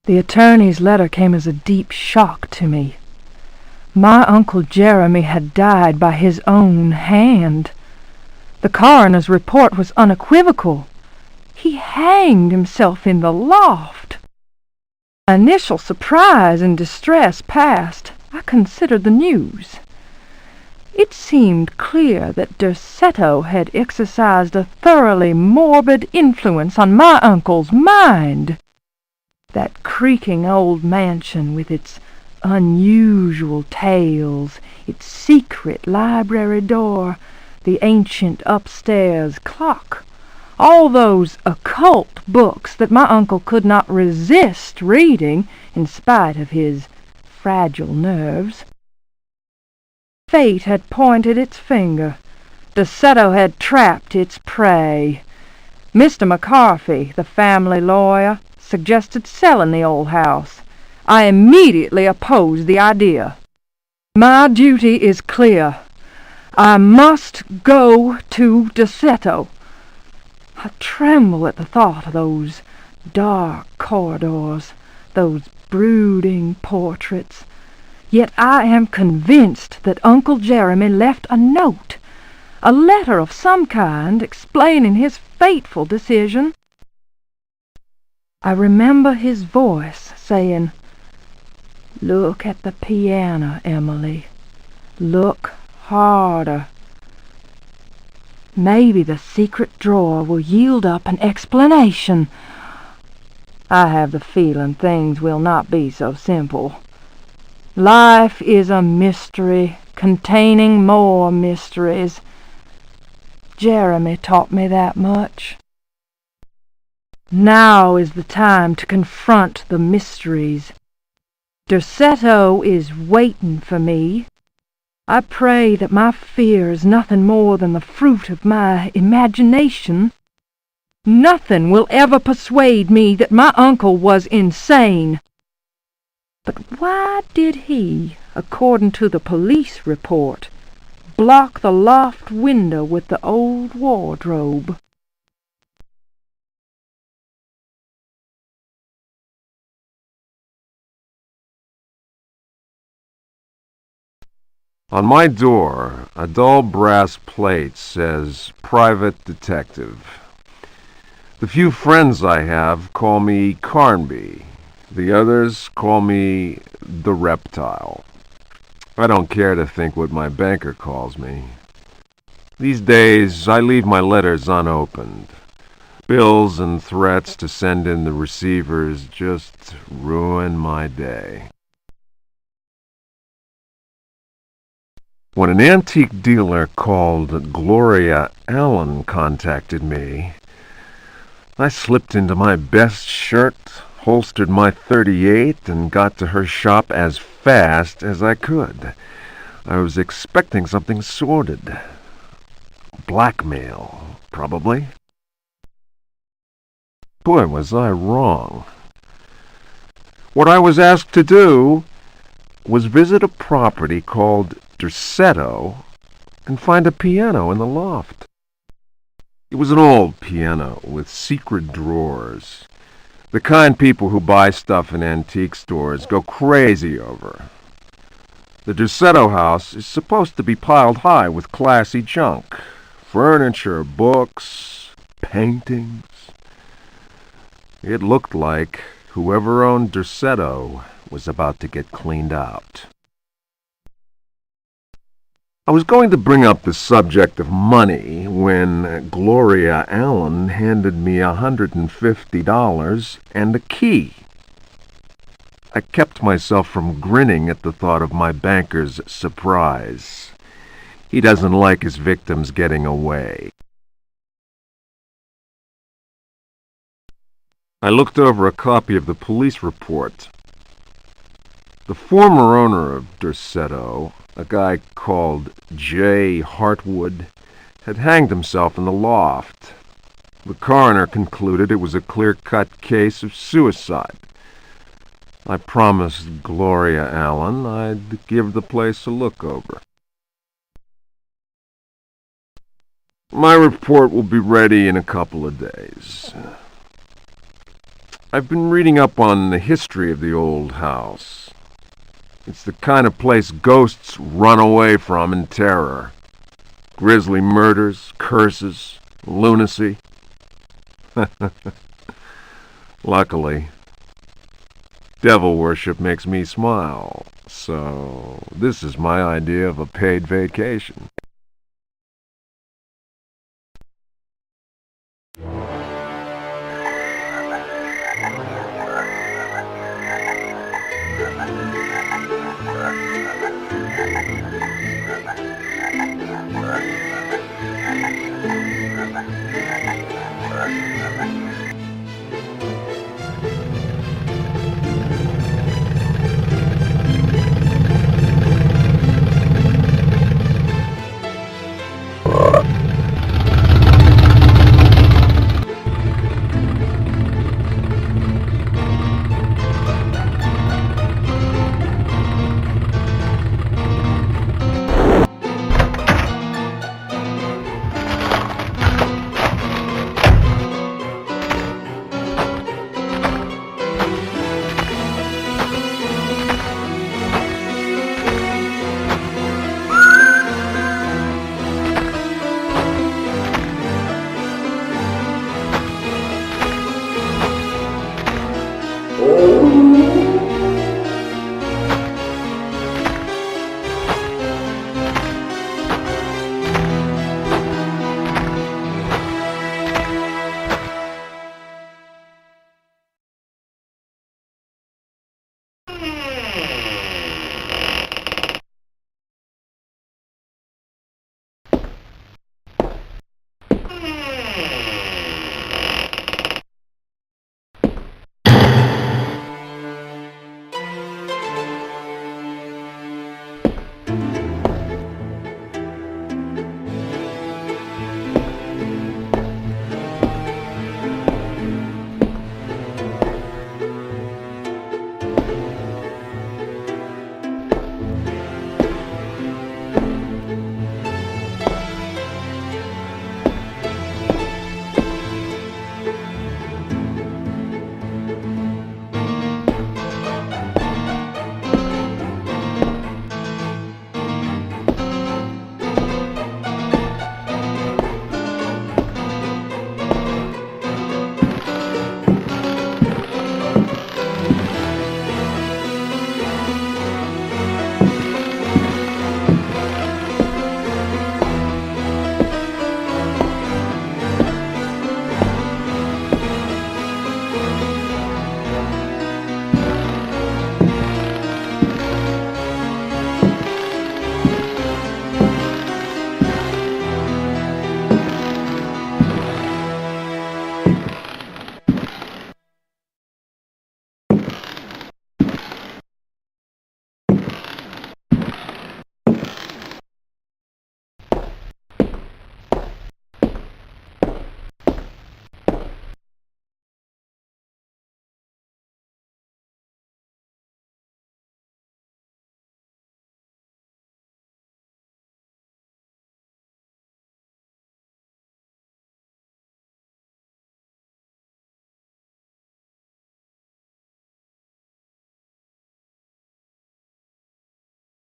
The attorney's letter came as a deep shock to me. My Uncle Jeremy had died by his own hand. The coroner's report was unequivocal. He hanged himself in the loft. My initial surprise and distress past, I considered the news. It seemed clear that Derceto had exercised a thoroughly morbid influence on my uncle's mind. That creaking old mansion with its unusual tales, its secret library door, the ancient upstairs clock, all those occult books that my uncle could not resist reading in spite of his fragile nerves. Fate had pointed its finger. Derceto had trapped its prey. Mr. McCarthy, the family lawyer, suggested selling the old house. I immediately opposed the idea. My duty is clear. I must go to Derceto. I tremble at the thought of those dark corridors, those brooding portraits. Yet I am convinced that Uncle Jeremy left a note, a letter of some kind explaining his fateful decision. I remember his voice saying, "Look at the piano, Emily. Look harder. Maybe the secret drawer will yield up an explanation. I have the feeling things will not be so simple. Life is a mystery containing more mysteries. Jeremy taught me that much. Now is the time to confront the mysteries. Derceto is waiting for me. I pray that my fear is nothing more than the fruit of my imagination. Nothing will ever persuade me that my uncle was insane. But why did he, according to the police report, block the loft window with the old wardrobe?" On my door, a dull brass plate says Private Detective. The few friends I have call me Carnby. The others call me the Reptile. I don't care to think what my banker calls me. These days, I leave my letters unopened. Bills and threats to send in the receivers just ruin my day. When an antique dealer called Gloria Allen contacted me, I slipped into my best shirt, holstered my .38, and got to her shop as fast as I could. I was expecting something sordid. Blackmail, probably. Boy, was I wrong. What I was asked to do was visit a property called Derceto and find a piano in the loft. It was an old piano with secret drawers. The kind people who buy stuff in antique stores go crazy over. The Derceto house is supposed to be piled high with classy junk. Furniture, books, paintings. It looked like whoever owned Derceto was about to get cleaned out. I was going to bring up the subject of money when Gloria Allen handed me $150 and a key. I kept myself from grinning at the thought of my banker's surprise. He doesn't like his victims getting away. I looked over a copy of the police report. The former owner of Derceto, a guy called J. Hartwood, had hanged himself in the loft. The coroner concluded it was a clear-cut case of suicide. I promised Gloria Allen I'd give the place a look over. My report will be ready in a couple of days. I've been reading up on the history of the old house. It's the kind of place ghosts run away from in terror. Grisly murders, curses, lunacy. Luckily, devil worship makes me smile, so this is my idea of a paid vacation.